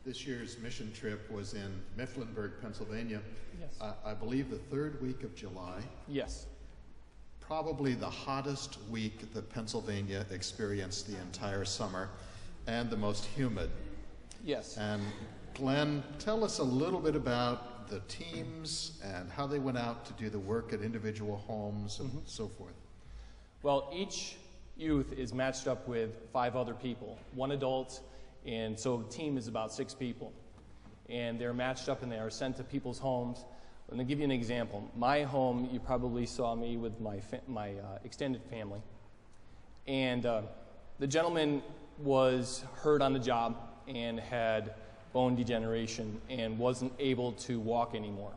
This year's mission trip was in Mifflinburg, Pennsylvania. Yes. I believe the third week of July. Yes. Probably the hottest week that Pennsylvania experienced the entire summer, and the most humid. Yes. And Glenn, tell us a little bit about the teams and how they went out to do the work at individual homes and so forth. Well, each youth is matched up with 5 other people, 1 adult, and so the team is about 6 people. And they're matched up and they are sent to people's homes. Let me give you an example. My home, you probably saw me with my extended family. And the gentleman was hurt on the job and had bone degeneration and wasn't able to walk anymore.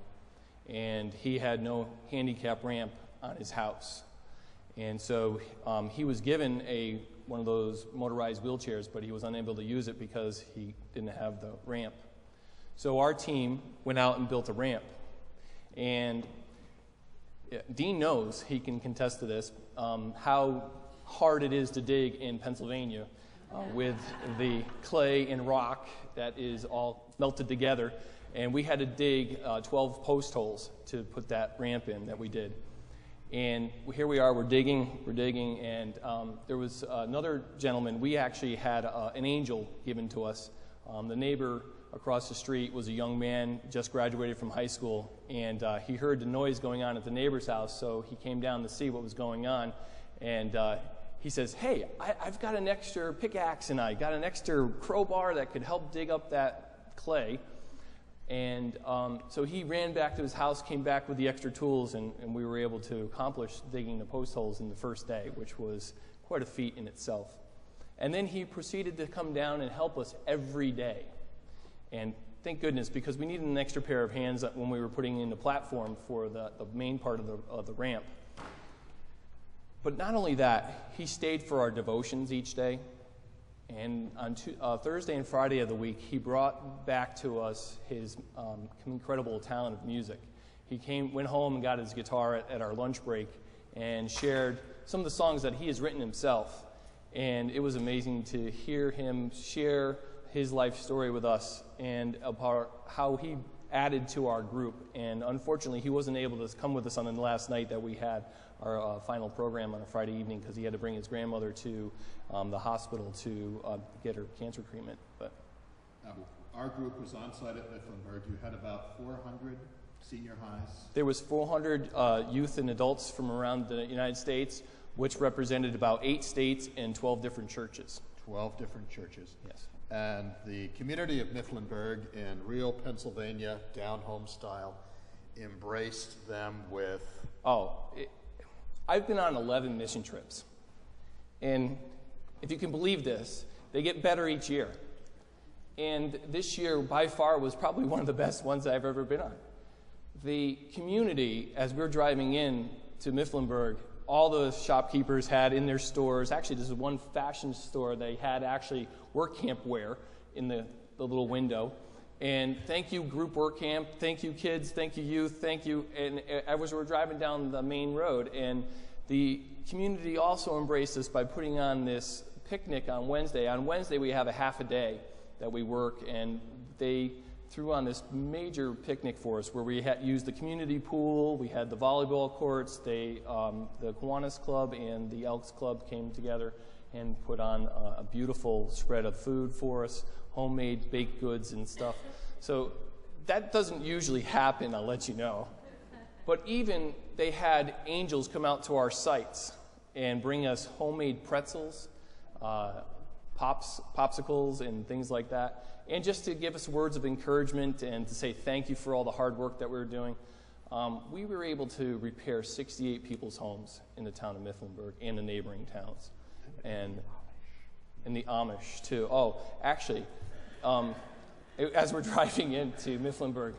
And he had no handicap ramp on his house. And so he was given one of those motorized wheelchairs, but he was unable to use it because he didn't have the ramp. So our team went out and built a ramp. And Dean knows, he can contest to this, how hard it is to dig in Pennsylvania with the clay and rock that is all melted together. And we had to dig 12 post holes to put that ramp in that we did. And here we are, we're digging, and there was another gentleman. We actually had an angel given to us. The neighbor across the street was a young man, just graduated from high school, and he heard the noise going on at the neighbor's house, so he came down to see what was going on, and he says, "Hey, I've got an extra pickaxe, and I got an extra crowbar that could help dig up that clay." And so he ran back to his house, came back with the extra tools, and we were able to accomplish digging the post holes in the first day, which was quite a feat in itself. And then he proceeded to come down and help us every day. And thank goodness, because we needed an extra pair of hands when we were putting in the platform for the main part of the ramp. But not only that, he stayed for our devotions each day. And on Thursday and Friday of the week, he brought back to us his incredible talent of music. He went home and got his guitar at our lunch break and shared some of the songs that he has written himself. And it was amazing to hear him share his life story with us and about how he added to our group. And unfortunately, he wasn't able to come with us on the last night that we had our final program on a Friday evening because he had to bring his grandmother to the hospital to get her cancer treatment. But our group was on site at Mifflinburg. You had about 400 senior highs. There was 400 youth and adults from around the United States, which represented about 8 states and 12 different churches. 12 different churches. Yes. And the community of Mifflinburg in real Pennsylvania, down-home style, embraced them with... I've been on 11 mission trips. And if you can believe this, they get better each year. And this year, by far, was probably one of the best ones I've ever been on. The community, as we're driving in to Mifflinburg, all the shopkeepers had in their stores, actually this is one fashion store, they had actually work camp wear in the little window. And thank you, group work camp, thank you, kids, thank you, youth, thank you. And as we're driving down the main road, and the community also embraced us by putting on this picnic on Wednesday. On Wednesday, we have a half a day that we work, and they threw on this major picnic for us where we had used the community pool, we had the volleyball courts, the Kiwanis Club and the Elks Club came together and put on a beautiful spread of food for us, homemade baked goods and stuff. So that doesn't usually happen, I'll let you know. But even they had angels come out to our sites and bring us homemade pretzels, popsicles and things like that, and just to give us words of encouragement and to say thank you for all the hard work that we were doing. We were able to repair 68 people's homes in the town of Mifflinburg and the neighboring towns, and the Amish too. Oh, actually, as we're driving into Mifflinburg,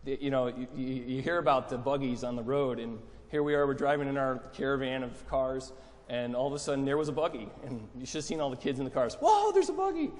you hear about the buggies on the road, and here we are, we're driving in our caravan of cars, and all of a sudden there was a buggy, and you should have seen all the kids in the cars. Whoa, there's a buggy!